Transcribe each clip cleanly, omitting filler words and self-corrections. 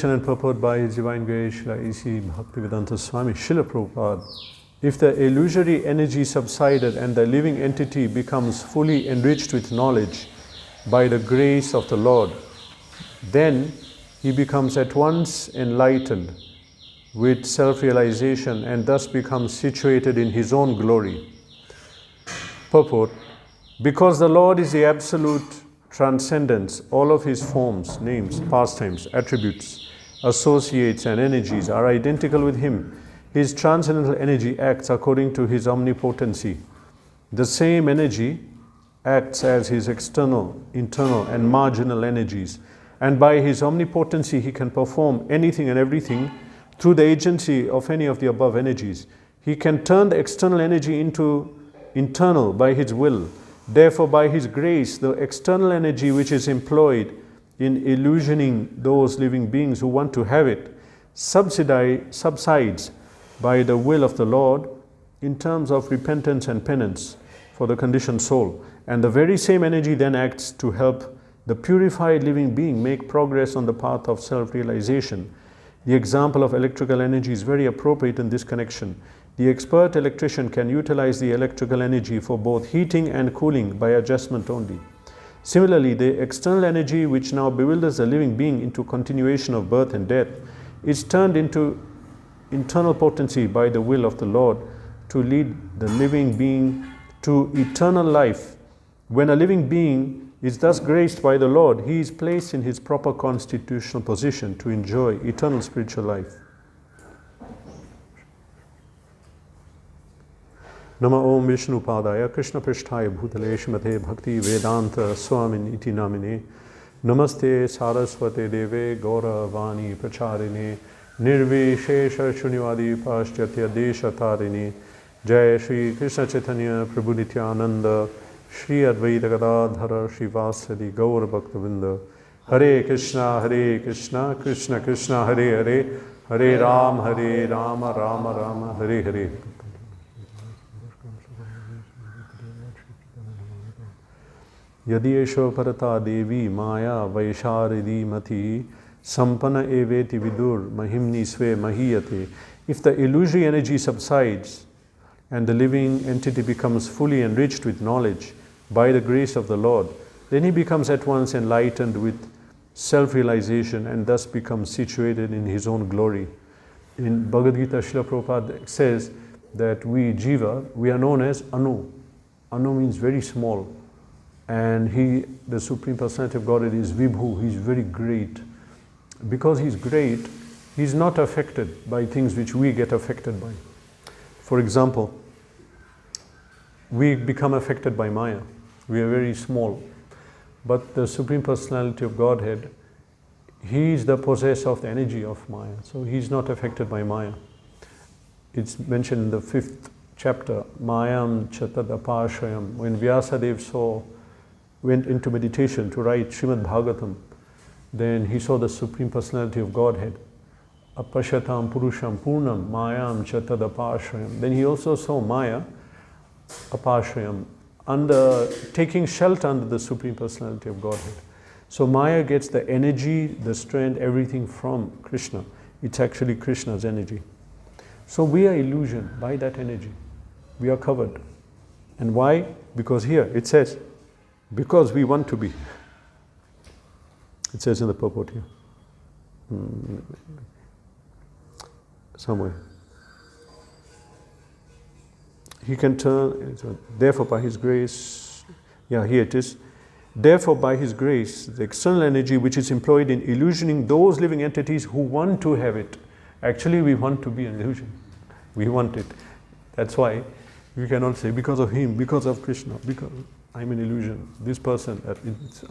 And purport by His Divine Grace, Srila A.C. Bhaktivedanta Swami, Srila Prabhupada. If the illusory energy subsided and the living entity becomes fully enriched with knowledge by the grace of the Lord, then he becomes at once enlightened with self-realization and thus becomes situated in his own glory. Purport: because the Lord is the absolute transcendence, all of his forms, names, pastimes, attributes, associates and energies are identical with him. His transcendental energy acts according to his omnipotency. The same energy acts as his external, internal and marginal energies, and by his omnipotency he can perform anything and everything through the agency of any of the above energies. He can turn the external energy into internal by his will. Therefore, by his grace, the external energy which is employed in illusioning those living beings who want to have it subsides by the will of the Lord in terms of repentance and penance for the conditioned soul. And the very same energy then acts to help the purified living being make progress on the path of self-realization. The example of electrical energy is very appropriate in this connection. The expert electrician can utilize the electrical energy for both heating and cooling by adjustment only. Similarly, the external energy which now bewilders the living being into continuation of birth and death is turned into internal potency by the will of the Lord to lead the living being to eternal life. When a living being is thus graced by the Lord, he is placed in his proper constitutional position to enjoy eternal spiritual life. Nama Om Vishnu Padaya Krishna Prishtaya Bhutale Shrimate Bhakti Vedanta Swamin Iti Namine Namaste Saraswate Deve Gaura Vani Pracharine Nirvishesha Shunyavadi Paschatya Desha Tarini Jai Shri Krishna Chaitanya Prabhu Nityananda Shri Advaita Gadadhara Srivasadi Gaur Bhaktavinda Hare Krishna Krishna Krishna Hare Hare Hare Rama Rama Hare Hare. Yadiyesho Parata Devi Maya Vaisharidi Mati Sampana Eveti Vidur Mahimni Sve Mahiyate. If the illusory energy subsides and the living entity becomes fully enriched with knowledge by the grace of the Lord, then he becomes at once enlightened with self-realization and thus becomes situated in his own glory. In Bhagavad Gita, Srila Prabhupada says that we, Jiva, we are known as Anu. Anu means very small. And he, the Supreme Personality of Godhead, is Vibhu, he's very great. Because he's great, he's not affected by things which we get affected by. For example, we become affected by Maya. We are very small. But the Supreme Personality of Godhead, he is the possessor of the energy of Maya. So he's not affected by Maya. It's mentioned in the 5th chapter, Mayam Chatadapashayam. When Vyasadeva went into meditation to write Srimad Bhagavatam, then he saw the Supreme Personality of Godhead. Apashatam Purusham Purnam Mayam Chatadapashrayam. Then he also saw Maya, Apashrayam, taking shelter under the Supreme Personality of Godhead. So Maya gets the energy, the strength, everything from Krishna. It's actually Krishna's energy. So we are illusioned by that energy. We are covered. And why? Because here it says, because we want to be. It says in the purport here. Somewhere. He can turn, therefore by his grace, here it is. Therefore by his grace, the external energy which is employed in illusioning those living entities who want to have it. Actually we want to be an illusion. We want it. That's why we cannot say because of him, because of Krishna, because I'm an illusion. This person, it's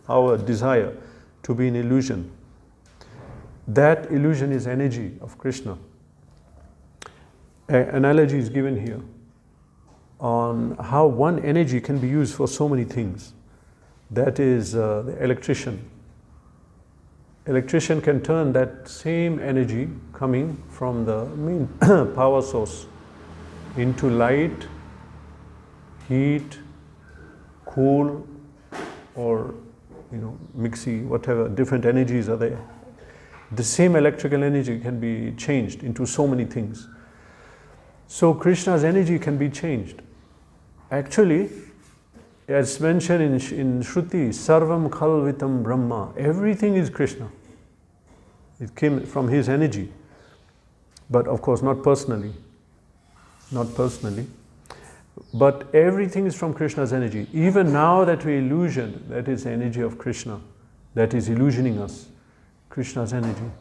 our desire to be an illusion. That illusion is energy of Krishna. An analogy is given here on how one energy can be used for so many things. That is the electrician. Electrician can turn that same energy coming from the main power source into light, heat, cool, or mixy, whatever, different energies are there. The same electrical energy can be changed into so many things. So Krishna's energy can be changed. Actually, as mentioned in Shruti, Sarvam Khalvitam Brahma, everything is Krishna. It came from his energy. But of course not personally. Not personally. But everything is from Krishna's energy. Even now that we illusion, that is the energy of Krishna. That is illusioning us. Krishna's energy.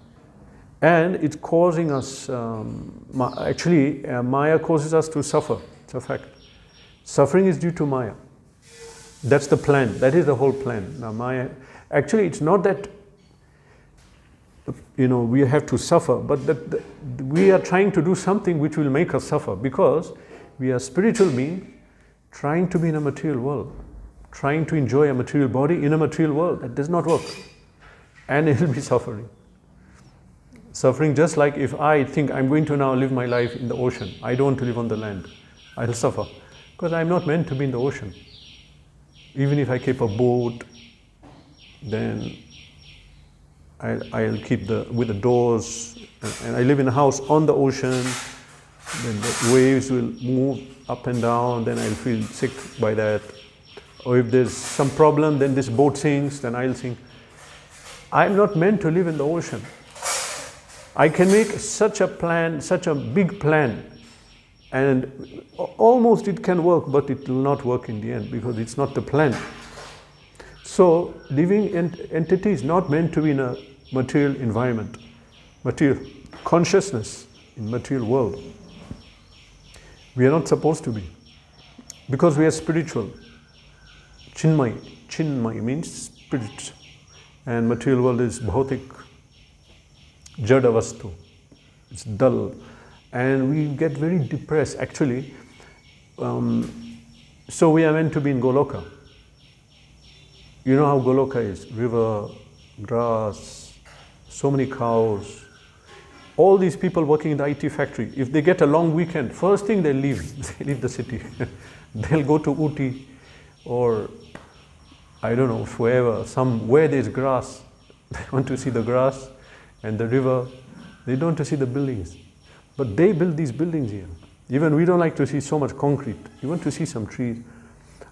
And it's causing us, Maya causes us to suffer. It's a fact. Suffering is due to Maya. That's the plan. That is the whole plan. Now Maya, actually it's not that we have to suffer, but that we are trying to do something which will make us suffer, because we are spiritual beings trying to be in a material world, trying to enjoy a material body in a material world. That does not work. And it will be suffering. Suffering, just like if I think I'm going to now live my life in the ocean, I don't want to live on the land, I'll suffer, because I'm not meant to be in the ocean. Even if I keep a boat, then I'll keep with the doors, and I live in a house on the ocean, then the waves will move up and down, then I'll feel sick by that. Or if there's some problem, then this boat sinks, then I'll sink. I'm not meant to live in the ocean. I can make such a plan, such a big plan, and almost it can work, but it will not work in the end, because it's not the plan. So living entity is not meant to be in a material environment, material consciousness in material world. We are not supposed to be, because we are spiritual. Chinmay means spirit, and material world is bhautik, jada vastu. It's dull, and we get very depressed actually. So we are meant to be in Goloka. You know how Goloka is, river, grass, so many cows. All these people working in the IT factory, if they get a long weekend, first thing they leave, they leave the city. They'll go to Uti or I don't know, wherever, where there's grass. They want to see the grass and the river. They don't want to see the buildings. But they build these buildings here. Even we don't like to see so much concrete. We want to see some trees.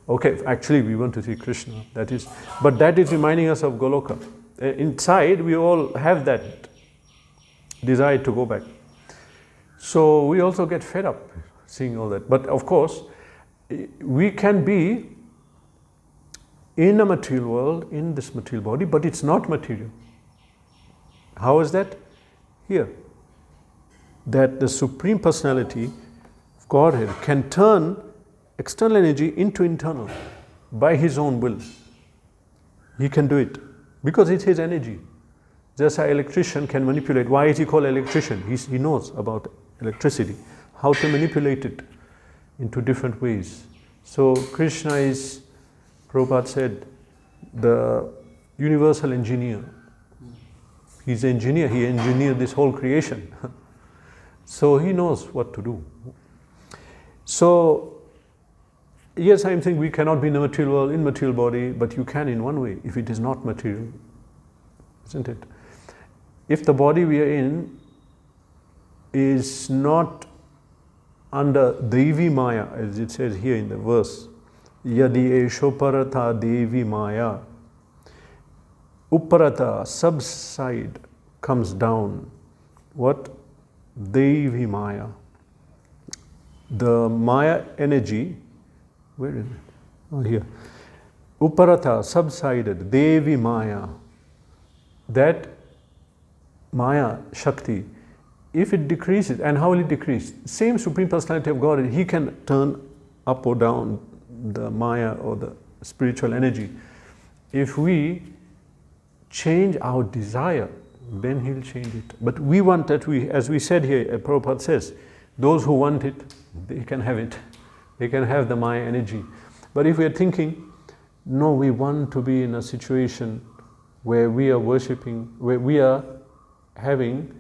Okay, actually we want to see Krishna. But that is reminding us of Goloka. Inside we all have that desire to go back. So we also get fed up seeing all that. But of course, we can be in a material world, in this material body, but it's not material. How is that? Here. That the Supreme Personality of Godhead can turn external energy into internal by His own will. He can do it because it's His energy. Just an electrician can manipulate. Why is he called electrician? He knows about electricity, how to manipulate it into different ways. So Krishna is, Prabhupada said, the universal engineer. He's an engineer, he engineered this whole creation. So he knows what to do. So, yes, I'm saying we cannot be in the material world, in material body, but you can in one way, if it is not material, isn't it? If the body we are in is not under Devi Maya, as it says here in the verse, Yadi esho parata Devi Maya, Upparata, subside, comes down. What? Devi Maya. The Maya energy, where is it? Oh, here. Upparata, subsided, Devi Maya. That Maya, Shakti, if it decreases, and how will it decrease? Same Supreme Personality of God, He can turn up or down the Maya or the spiritual energy. If we change our desire, then He'll change it. But we want that, as we said here, Prabhupada says, those who want it, they can have it. They can have the Maya energy. But if we are thinking, no, we want to be in a situation where we are worshipping, where we are having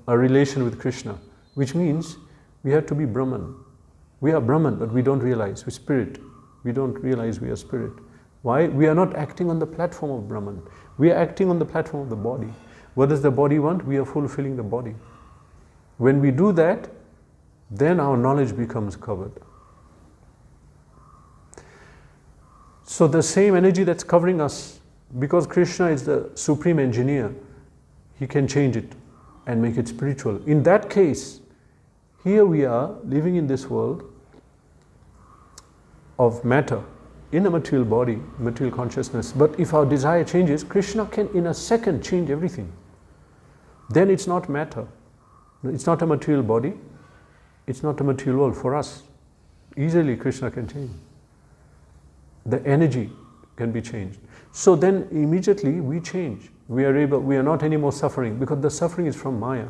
a relation with Krishna, which means we have to be Brahman. We are Brahman, but we don't realize we're spirit. We don't realize we are spirit. Why? We are not acting on the platform of Brahman. We are acting on the platform of the body. What does the body want? We are fulfilling the body. When we do that, then our knowledge becomes covered. So the same energy that's covering us, because Krishna is the supreme engineer, he can change it and make it spiritual. In that case, here we are living in this world of matter, in a material body, material consciousness. But if our desire changes, Krishna can in a second change everything. Then it's not matter. It's not a material body. It's not a material world for us. Easily Krishna can change. The energy can be changed. So then immediately we change. We are not anymore suffering, because the suffering is from Maya.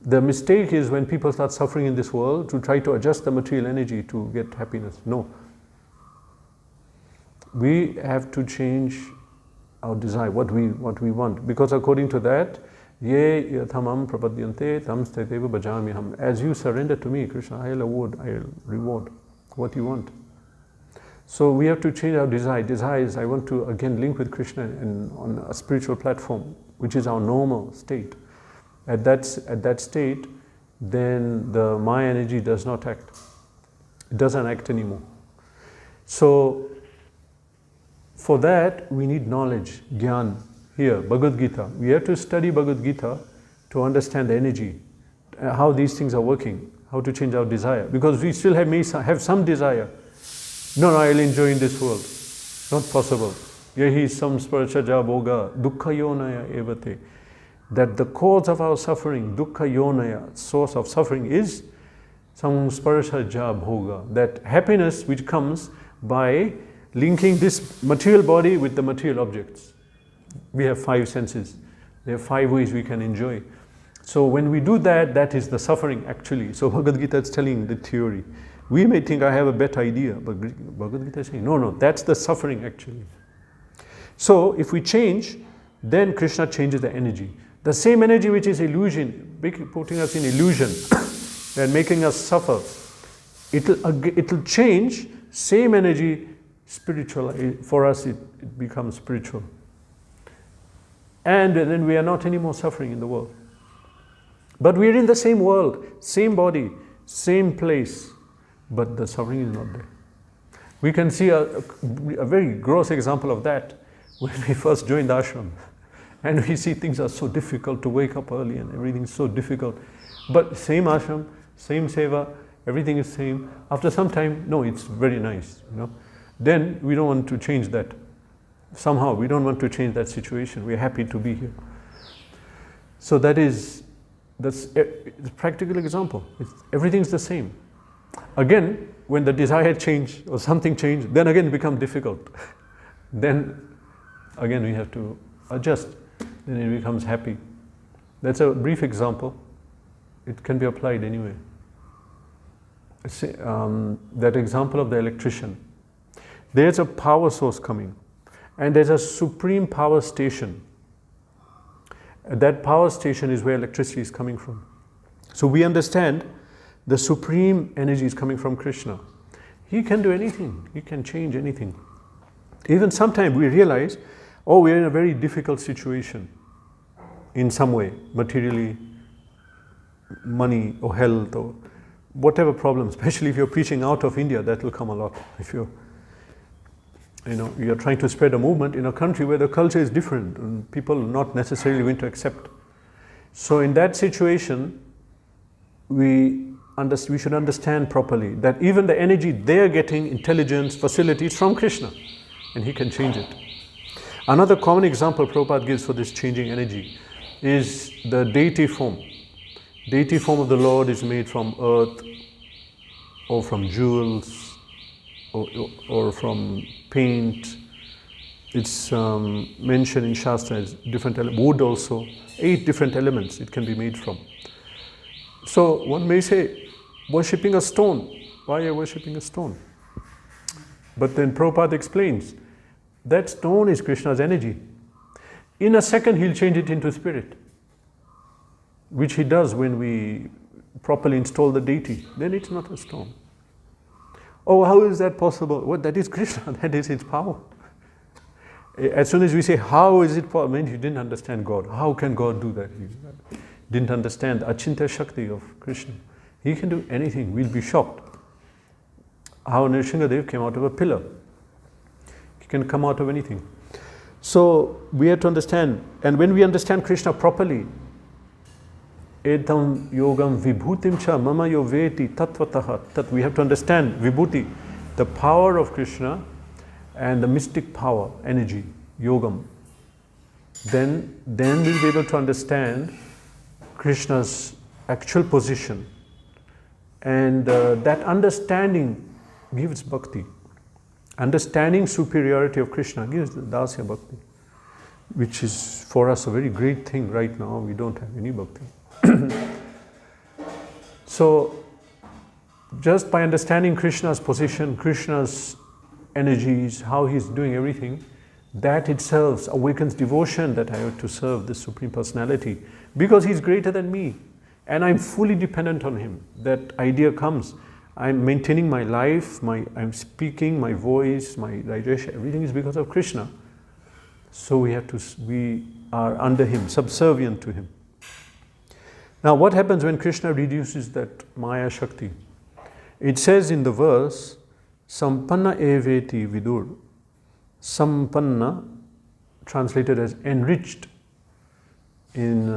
The mistake is when people start suffering in this world to try to adjust the material energy to get happiness. No. We have to change our desire, what we want. Because according to that, ye yathamam prapadyante tam sthiteva bhajamiham. As you surrender to me, Krishna, I'll reward what you want. So we have to change our desire. Desire is, I want to again link with Krishna and on a spiritual platform, which is our normal state. At that state, then the Maya energy does not act. It doesn't act anymore. So for that, we need knowledge, Gyan. Here, Bhagavad Gita. We have to study Bhagavad Gita to understand the energy, how these things are working, how to change our desire. Because we still have some desire. No, I'll enjoy in this world. Not possible. Yahi samsparchaja bhoga dukkha yonaya evate. That the cause of our suffering, dukkha yonaya, source of suffering, is samsparchaja bhoga. That happiness which comes by linking this material body with the material objects. We have 5 senses. There are 5 ways we can enjoy. So when we do that, that is the suffering actually. So Bhagavad Gita is telling the theory. We may think I have a better idea, but Bhagavad Gita is saying, no, that's the suffering actually. So if we change, then Krishna changes the energy. The same energy which is illusion, putting us in illusion and making us suffer, it'll change, same energy, spiritual. For us it becomes spiritual. And then we are not anymore suffering in the world. But we are in the same world, same body, same place, but the suffering is not there. We can see a very gross example of that when we first joined the ashram. And we see things are so difficult to wake up early and everything is so difficult. But same ashram, same seva, everything is same. After some time, no, it's very nice, Then we don't want to change that. Somehow we don't want to change that situation. We're happy to be here. So that's a practical example. Everything's the same. Again, when the desire changed or something changed, then again it becomes difficult. Then again we have to adjust. Then it becomes happy. That's a brief example. It can be applied anyway. That example of the electrician. There's a power source coming, and there's a supreme power station. That power station is where electricity is coming from. So we understand the supreme energy is coming from Krishna. He can do anything. He can change anything. Even sometimes we realize, we're in a very difficult situation in some way, materially, money or health or whatever problem, especially if you're preaching out of India, that will come a lot. If you're trying to spread a movement in a country where the culture is different and people are not necessarily going to accept. So in that situation, we should understand properly that even the energy they're getting, intelligence, facilities from Krishna, and he can change it. Another common example Prabhupada gives for this changing energy is the deity form. Deity form of the Lord is made from earth or from jewels or from paint. It's mentioned in Shastra as different elements. Wood also, 8 different elements it can be made from. So one may say, worshipping a stone. Why are you worshipping a stone? But then Prabhupada explains, that stone is Krishna's energy. In a second he'll change it into spirit, which he does when we properly install the deity. Then it's not a stone. Oh, how is that possible? Well, that is Krishna, that is his power. As soon as we say, how is it possible? I mean, you didn't understand God. How can God do that? You didn't understand the Achintya Shakti of Krishna. He can do anything. We'll be shocked. How Nrsingadev came out of a pillar. He can come out of anything. So we have to understand, and when we understand Krishna properly, etam yogam vibhutim cha mama yoveti tatvataha tat, we have to understand vibhuti, the power of Krishna and the mystic power, energy, yogam. Then we'll be able to understand Krishna's actual position, and that understanding gives bhakti. Understanding superiority of Krishna gives the dasya bhakti, which is for us a very great thing right now. We don't have any bhakti. So just by understanding Krishna's position, Krishna's energies, how he's doing everything, that itself awakens devotion that I have to serve this Supreme Personality, because he's greater than me and I'm fully dependent on him. That idea comes. I'm maintaining my life, I'm speaking, my voice, my digestion, everything is because of Krishna. So we are under him, subservient to him. Now what happens when Krishna reduces that Maya Shakti? It says in the verse, Sampanna eveti vidur. Sampanna, translated as enriched in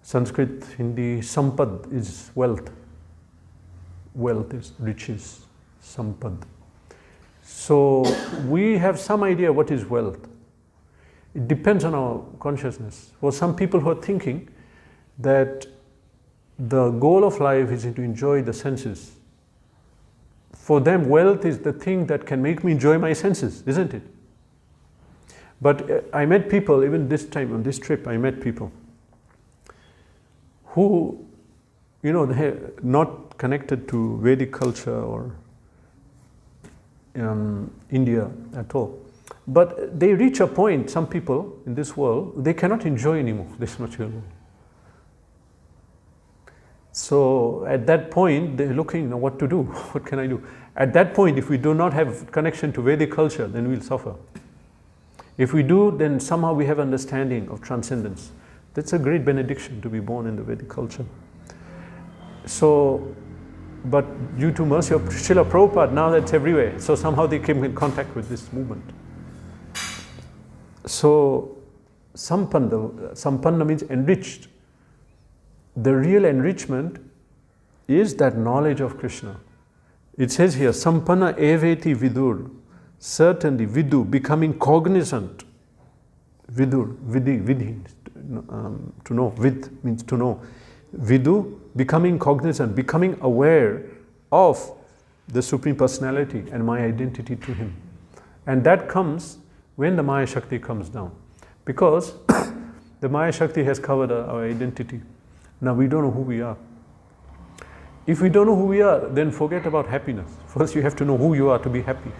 Sanskrit, Hindi, sampad is wealth. Wealth is riches, sampad. So we have some idea what is wealth. It depends on our consciousness. For some people who are thinking that the goal of life is to enjoy the senses, for them wealth is the thing that can make me enjoy my senses, isn't it? But I met people, even this time on this trip, I met people who, they're not connected to Vedic culture or India at all. But they reach a point, some people in this world, they cannot enjoy anymore this material world. So at that point, they're looking, what to do? What can I do? At that point, if we do not have connection to Vedic culture, then we'll suffer. If we do, then somehow we have understanding of transcendence. That's a great benediction to be born in the Vedic culture. So, but due to mercy of Srila Prabhupada, now that's everywhere. So somehow they came in contact with this movement. So, sampanna means enriched. The real enrichment is that knowledge of Krishna. It says here, Sampanna eveti vidur. Certainly, vidu, becoming cognizant. Vidur, vidhi, to know. Vid means to know. Vidu, becoming cognizant, becoming aware of the Supreme Personality and my identity to him. And that comes when the Maya Shakti comes down. Because the Maya Shakti has covered our identity. Now we don't know who we are. If we don't know who we are, then forget about happiness. First you have to know who you are to be happy.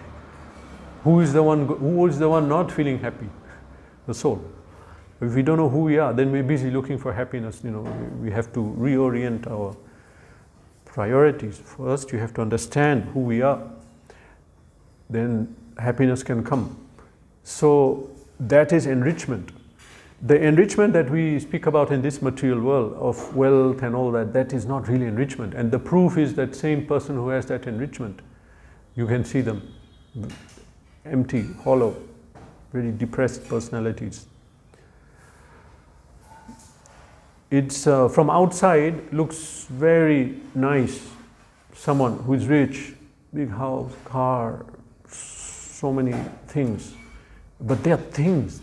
Who is the one not feeling happy? The soul. If we don't know who we are, then we're busy looking for happiness. We have to reorient our priorities. First, you have to understand who we are. Then happiness can come. So that is enrichment. The enrichment that we speak about in this material world of wealth and all that, that is not really enrichment. And the proof is that same person who has that enrichment, you can see them empty, hollow, very depressed personalities. It's from outside looks very nice. Someone who is rich, big house, car, so many things. But they are things,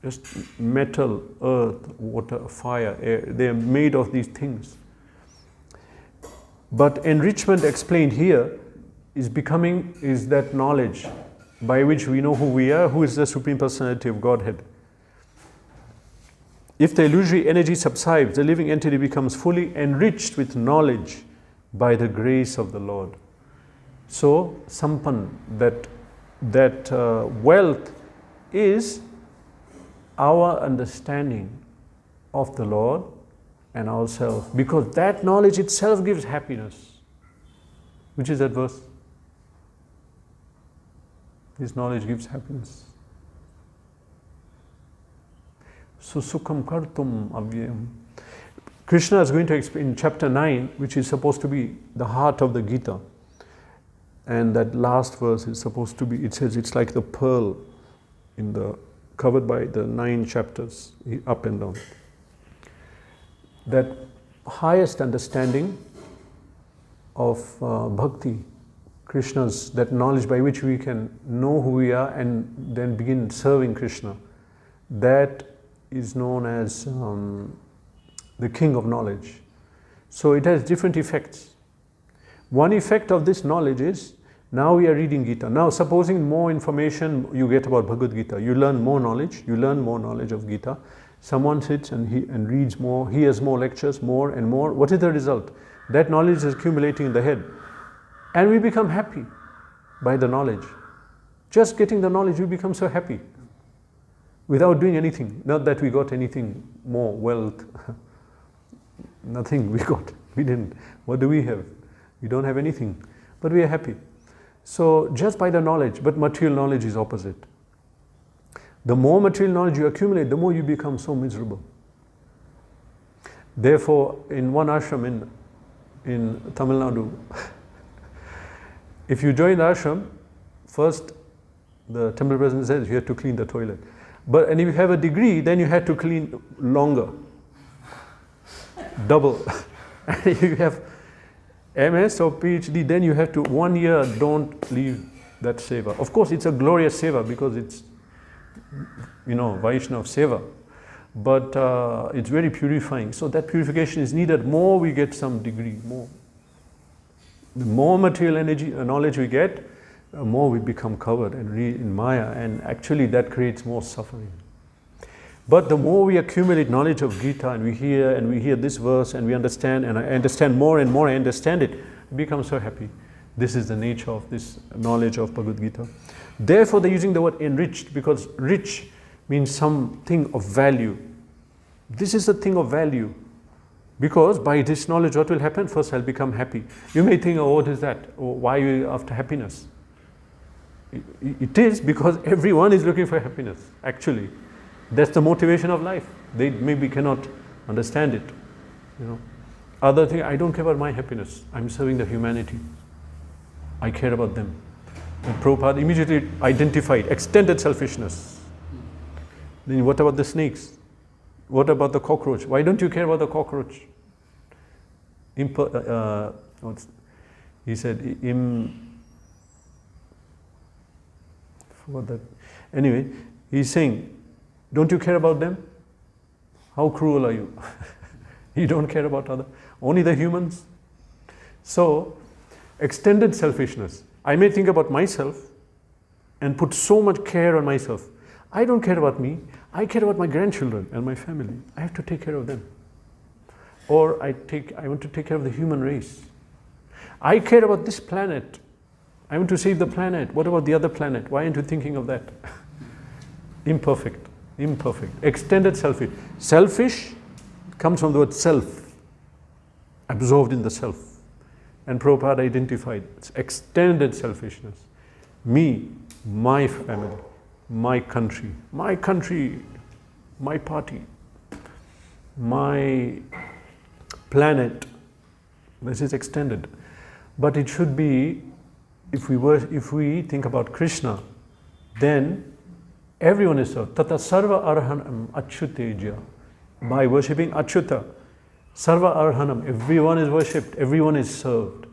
just metal, earth, water, fire, air. They are made of these things. But enrichment explained here is that knowledge by which we know who we are, who is the Supreme Personality of Godhead. If the illusory energy subsides, the living entity becomes fully enriched with knowledge by the grace of the Lord. So, sampan, that wealth is our understanding of the Lord and ourselves, because that knowledge itself gives happiness. Which is that verse? This knowledge gives happiness. Susukham kartum avyayam. Krishna is going to explain in chapter 9, which is supposed to be the heart of the Gita. And that last verse is supposed to be, it says it's like the pearl covered by the 9 chapters, up and down. That highest understanding of bhakti, Krishna's, that knowledge by which we can know who we are and then begin serving Krishna, that is known as the king of knowledge. So it has different effects. One effect of this knowledge is, now we are reading Gita. Now supposing more information you get about Bhagavad Gita, you learn more knowledge of Gita. Someone sits and reads more, hears more lectures, more and more. What is the result? That knowledge is accumulating in the head. And we become happy by the knowledge. Just getting the knowledge, we become so happy. Without doing anything. Not that we got anything more, wealth. Nothing we got. We didn't. What do we have? We don't have anything. But we are happy. So just by the knowledge, but material knowledge is opposite. The more material knowledge you accumulate, the more you become so miserable. Therefore, in one ashram in Tamil Nadu, if you join the ashram, first the temple president says you have to clean the toilet. And if you have a degree, then you have to clean longer, double. And if you have MS or PhD, then you have to 1 year, don't leave that seva. Of course, it's a glorious seva because it's, Vaishnava seva. But it's very purifying. So that purification is needed. More we get some degree, more. The more material energy, knowledge we get, more we become covered and in Maya, and actually that creates more suffering. But the more we accumulate knowledge of Gita and we hear this verse and we understand, and I understand more and more, I understand it, I become so happy. This is the nature of this knowledge of Bhagavad Gita. Therefore they're using the word enriched, because rich means something of value. This is a thing of value. Because by this knowledge what will happen? First I'll become happy. You may think, oh, what is that? Oh, why are you after happiness? It is because everyone is looking for happiness, actually. That's the motivation of life. They maybe cannot understand it. Other thing, I don't care about my happiness. I'm serving the humanity. I care about them. And Prabhupada immediately identified extended selfishness. Then what about the snakes? What about the cockroach? Why don't you care about the cockroach? He said, forgot that. Anyway, he's saying, don't you care about them? How cruel are you? You don't care about only the humans? So, extended selfishness. I may think about myself and put so much care on myself. I don't care about me. I care about my grandchildren and my family. I have to take care of them. Or I want to take care of the human race. I care about this planet. I want to save the planet. What about the other planet? Why aren't you thinking of that? Imperfect. Extended selfish. Selfish comes from the word self. Absorbed in the self. And Prabhupada identified it's extended selfishness. Me, my family, my country, my party, my planet. This is extended. But it should be, if we think about Krishna, then everyone is served. Tata sarva arhanam achyuteja. By worshipping Achyuta, sarva arhanam, everyone is worshipped, everyone is served.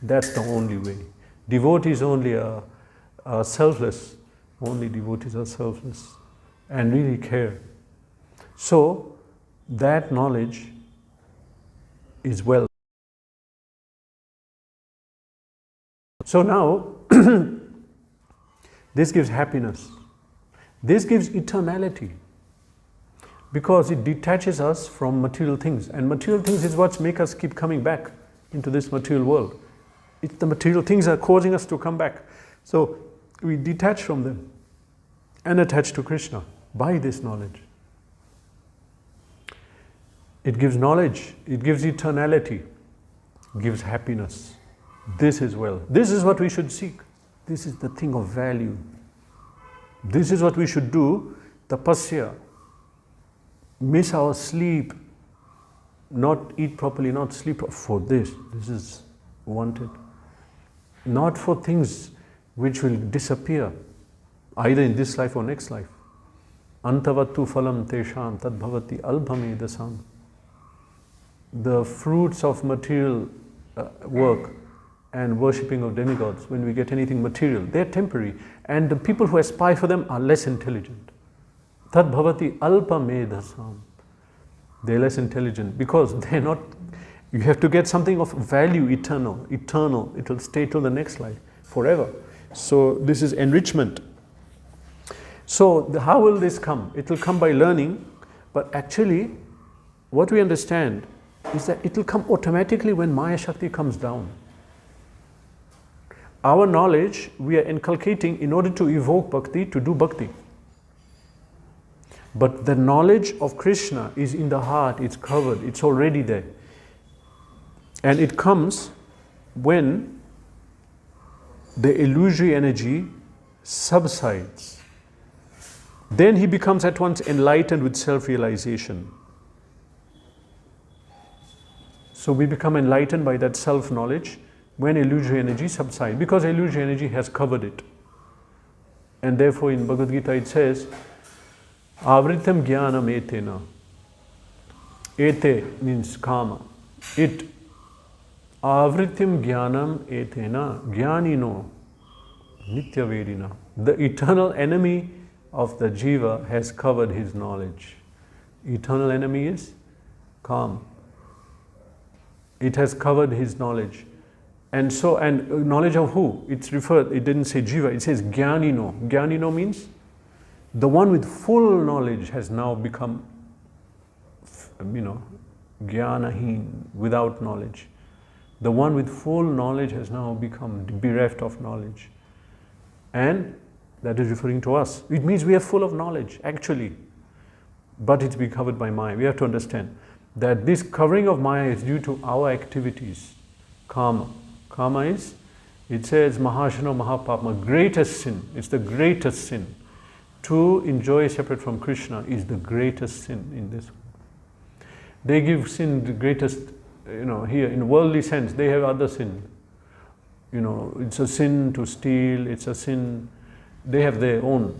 That's the only way. Devotees only are selfless. Only devotees are selfless and really care. So, that knowledge is wealth. So now, this gives happiness. This gives eternality. Because it detaches us from material things. And material things is what makes us keep coming back into this material world. It's the material things are causing us to come back. So, we detach from them and attach to Krishna by this knowledge. It gives knowledge, it gives eternality, it gives happiness. This is wealth. This is what we should seek. This is the thing of value. This is what we should do, tapasya. Miss our sleep, not eat properly, not sleep for this. This is wanted. Not for things which will disappear, either in this life or next life. Antavattu phalam tesham tad bhavati albhamedasam. The fruits of material work and worshipping of demigods, when we get anything material, they're temporary. And the people who aspire for them are less intelligent. Tad bhavati alpamedasam. They're less intelligent because they're not, you have to get something of value, eternal. It will stay till the next life, forever. So this is enrichment. So how will this come? It will come by learning, but actually what we understand is that it will come automatically when Maya Shakti comes down. Our knowledge we are inculcating in order to evoke bhakti, to do bhakti. But the knowledge of Krishna is in the heart, it's covered, it's already there. And it comes when the illusory energy subsides. Then he becomes at once enlightened with self-realization. So we become enlightened by that self-knowledge when illusory energy subsides, because illusory energy has covered it. And therefore in Bhagavad Gita it says, Avritam jnanam etena. Ete means kama. It. Avritam jnanam etena. Jnanino. Nityavedina. The eternal enemy of the jiva has covered his knowledge. Eternal enemy is calm. It has covered his knowledge. And so, and knowledge of who? It's referred, it didn't say jiva, it says jnanino. Jnanino means the one with full knowledge has now become, jnanahin, without knowledge. The one with full knowledge has now become bereft of knowledge. And that is referring to us. It means we are full of knowledge, actually. But it's been covered by Maya. We have to understand that this covering of Maya is due to our activities. Karma. Karma is, it says, Mahashana Mahapapma, greatest sin. It's the greatest sin. To enjoy separate from Krishna is the greatest sin in this. They give sin the greatest, here in worldly sense, they have other sin. It's a sin to steal, it's a sin. They have their own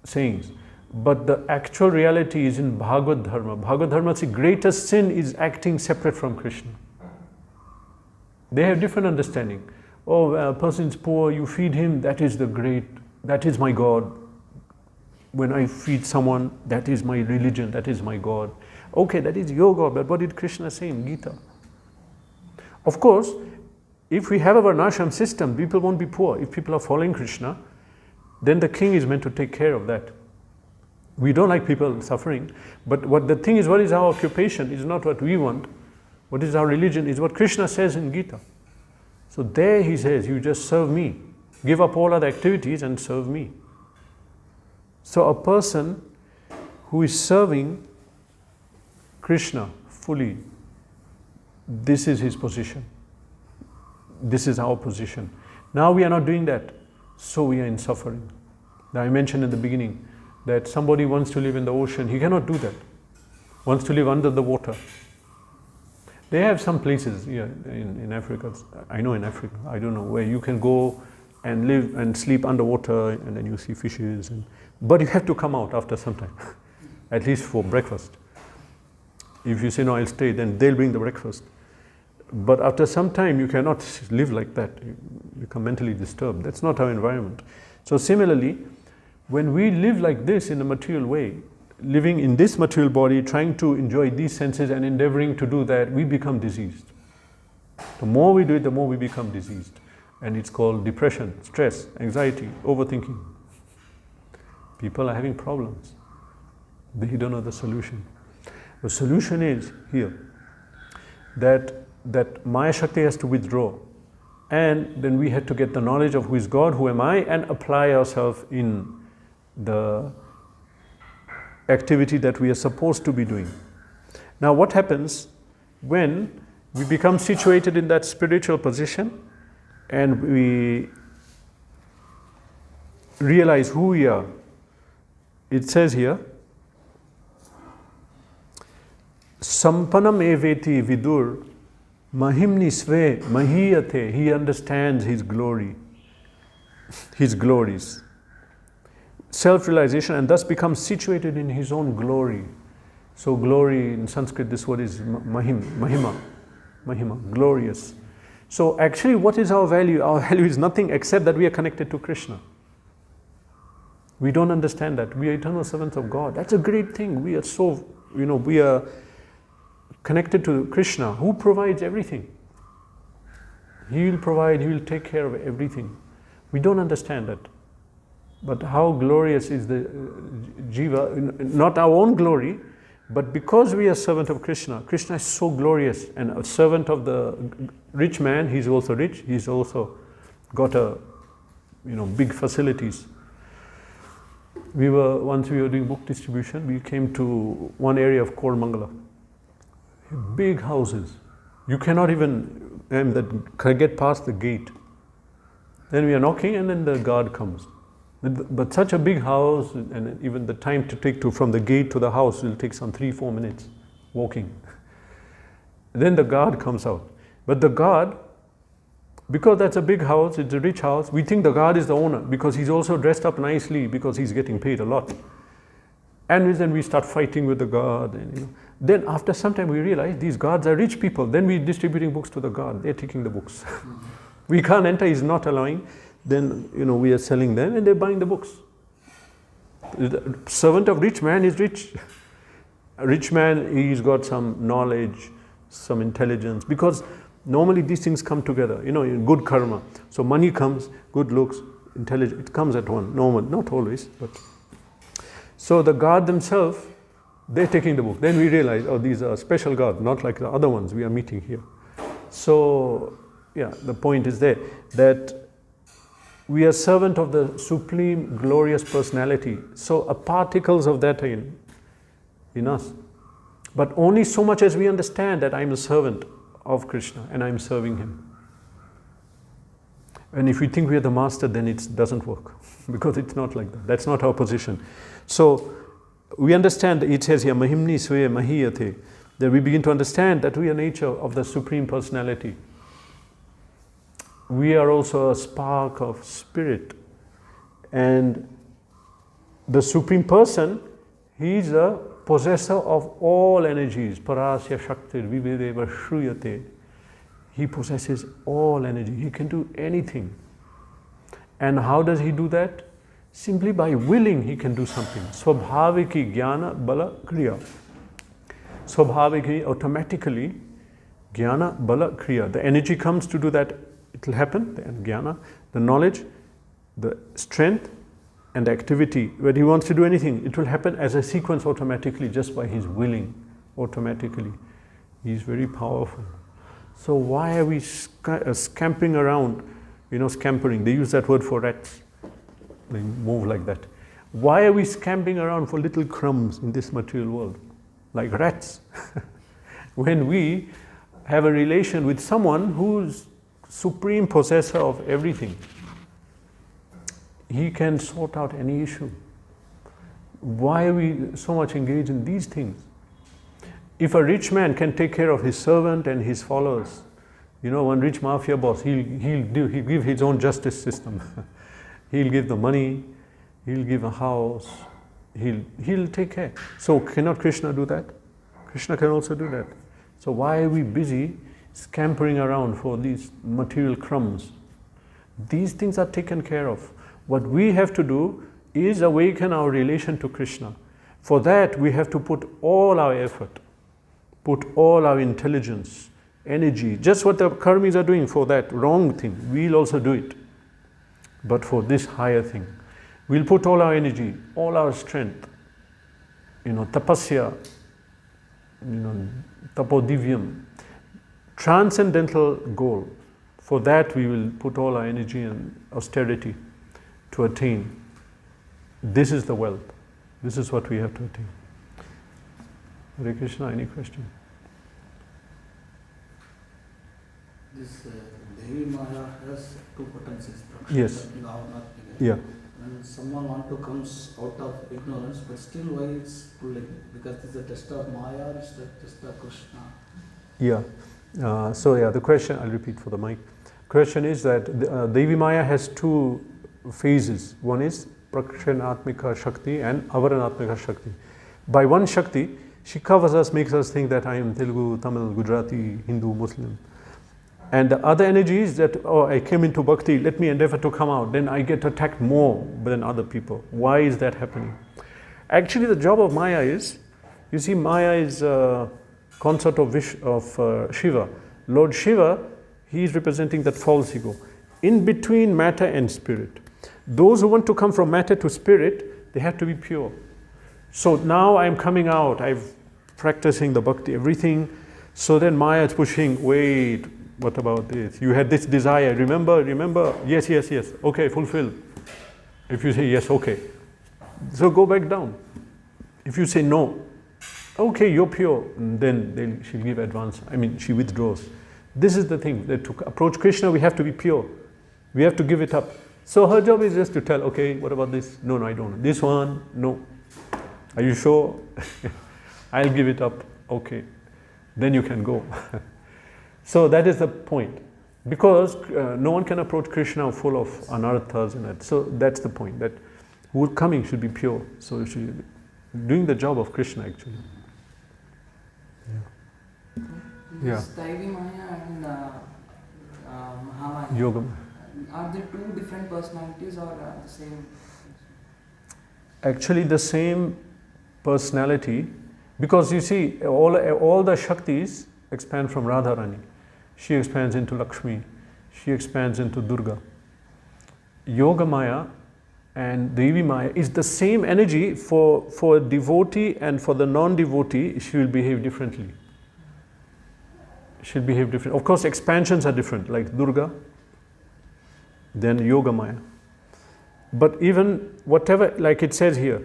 sayings. But the actual reality is in Bhagavad Dharma. Bhagavad Dharma's greatest sin is acting separate from Krishna. They have different understanding. Oh, a person is poor, you feed him, that is that is my God. When I feed someone, that is my religion, that is my God. Okay, that is your God, but what did Krishna say in Gita? Of course, if we have a varnashram system, people won't be poor. If people are following Krishna, then the king is meant to take care of that. We don't like people suffering, but what the thing is, what is our occupation is not what we want. What is our religion is what Krishna says in Gita. So there he says, you just serve me. Give up all other activities and serve me. So a person who is serving Krishna fully, this is his position. This is our position. Now we are not doing that, so we are in suffering. Now I mentioned in the beginning that somebody wants to live in the ocean, he cannot do that. Wants to live under the water. They have some places here in Africa, I know in Africa, I don't know, where you can go and live and sleep underwater and then you see fishes. But you have to come out after some time, at least for breakfast. If you say, no, I'll stay, then they'll bring the breakfast. But after some time, you cannot live like that. You become mentally disturbed. That's not our environment. So similarly, when we live like this in a material way, living in this material body, trying to enjoy these senses and endeavoring to do that, we become diseased. The more we do it, the more we become diseased. And it's called depression, stress, anxiety, overthinking. People are having problems. They don't know the solution. The solution is here, that Maya Shakti has to withdraw. And then we had to get the knowledge of who is God, who am I, and apply ourselves in the activity that we are supposed to be doing. Now what happens when we become situated in that spiritual position and we realize who we are. It says here, Sampanam eveti vidur mahimni sve mahiyate. He understands his glory, his glories. Self-realization, and thus becomes situated in his own glory. So glory in Sanskrit, this word is mahima, glorious. So actually what is our value? Our value is nothing except that we are connected to Krishna. We don't understand that. We are eternal servants of God. That's a great thing. We are so, we are connected to Krishna, who provides everything. He will provide, He will take care of everything. We don't understand that. But how glorious is the Jiva, not our own glory, but because we are servant of Krishna. Krishna is so glorious, and a servant of the rich man, he's also rich, he's also got big facilities. Once we were doing book distribution, we came to one area of Koramangala. Big houses. You cannot even get past the gate. Then we are knocking, and then the guard comes. But such a big house, and even the time to take from the gate to the house will take some 3-4 minutes walking. Then the guard comes out. But the guard, because that's a big house, it's a rich house, we think the guard is the owner because he's also dressed up nicely because he's getting paid a lot. And then we start fighting with the guard. And, Then after some time we realize these guards are rich people. Then we're distributing books to the guard. They're taking the books. We can't enter, he's not allowing. Then we are selling them and they're buying the books. The servant of rich man is rich. A rich man, he's got some knowledge, some intelligence, because normally these things come together, in good karma. So money comes, good looks, intelligence, it comes at one, normal, not always. But so the guard themselves, they're taking the book. Then we realize, oh, these are special guards, not like the other ones we are meeting here. So, yeah, the point is there, that we are servant of the supreme glorious personality. So particles of that are in us. But only so much as we understand that I'm a servant of Krishna and I'm serving Him. And if we think we are the master, then it doesn't work. Because it's not like that. That's not our position. So we understand, it says here, Mahimni Sve Mahiyate, that we begin to understand that we are nature of the Supreme Personality. We are also a spark of spirit. And the Supreme Person, He is a possessor of all energies. Parasya Shaktir Vivedeva Shruyate. He possesses all energy. He can do anything. And how does He do that? Simply by willing, He can do something. Swabhaviki Jnana Bala Kriya. Swabhaviki, automatically, Jnana Bala Kriya. The energy comes to do that. It will happen, the jnana, the knowledge, the strength, and the activity. When he wants to do anything, it will happen as a sequence automatically, just by his willing, automatically. He is very powerful. So why are we scampering around, scampering? They use that word for rats. They move like that. Why are we scampering around for little crumbs in this material world? Like rats. When we have a relation with someone who's supreme possessor of everything, He can sort out any issue. Why are we so much engaged in these things? If a rich man can take care of his servant and his followers, one rich mafia boss, he'll give his own justice system. He'll give the money, he'll give a house, he'll take care. So cannot Krishna do that? Krishna can also do that. So why are we busy scampering around for these material crumbs? These things are taken care of. What we have to do is awaken our relation to Krishna. For that, we have to put all our effort, put all our intelligence, energy, just what the karmis are doing for that wrong thing, we'll also do it. But for this higher thing, we'll put all our energy, all our strength, tapasya, tapodivyam, transcendental goal. For that we will put all our energy and austerity to attain. This is the wealth. This is what we have to attain. Hare Krishna, any question? This Devi Maya has two potencies. Yes. Now, not yeah. when someone want to comes out of ignorance, but still why it's pulling? Because it's a test of Maya, or it's the test of Krishna. Yeah. The question, I'll repeat for the mic. Question is that Devi Maya has two phases. One is Prakshanatmika Shakti and Avaranatmika Shakti. By one Shakti, she covers us, makes us think that I am Telugu, Tamil, Gujarati, Hindu, Muslim. And the other energy is that, oh, I came into Bhakti, let me endeavor to come out. Then I get attacked more than other people. Why is that happening? Actually, the job of Maya is, you see, Maya is a consort of Shiva. Lord Shiva, he is representing that false ego. In between matter and spirit. Those who want to come from matter to spirit, they have to be pure. So now I'm coming out, I'm practicing the bhakti, everything. So then Maya is pushing, wait, what about this? You had this desire, remember? Yes, okay, fulfill. If you say yes, okay. So go back down. If you say no, okay, you're pure, then she'll give advance. She withdraws. This is the thing, that to approach Krishna, we have to be pure. We have to give it up. So her job is just to tell, okay, what about this? No, I don't. This one, no. Are you sure? I'll give it up. Okay. Then you can go. So that is the point. Because no one can approach Krishna full of anarthas and that. So that's the point, that who's coming should be pure. So she doing the job of Krishna actually. Yeah. Devi Maya and Mahamaya. Yoga. Are they two different personalities or the same? Actually the same personality, because you see all the Shaktis expand from Radharani. She expands into Lakshmi, she expands into Durga. Yoga Maya and Devi Maya is the same energy for devotee, and for the non-devotee she will behave differently. She'll behave different. Of course expansions are different, like Durga, then Yoga Maya. But even whatever, like it says here,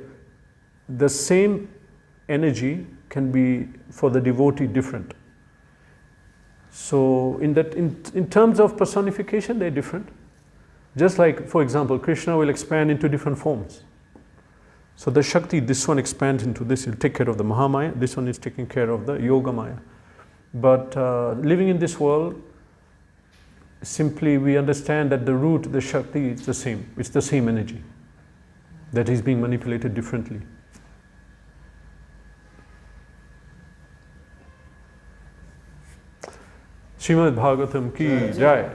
the same energy can be for the devotee different. So in terms of personification, they're different. Just like, for example, Krishna will expand into different forms. So the Shakti, this one expands into this, he'll take care of the Mahamaya, this one is taking care of the Yoga Maya. But living in this world, simply we understand that the root, the Shakti, is the same. It's the same energy that is being manipulated differently. Srimad Bhagavatam ki jai.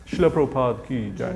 Srila Prabhupada ki jai.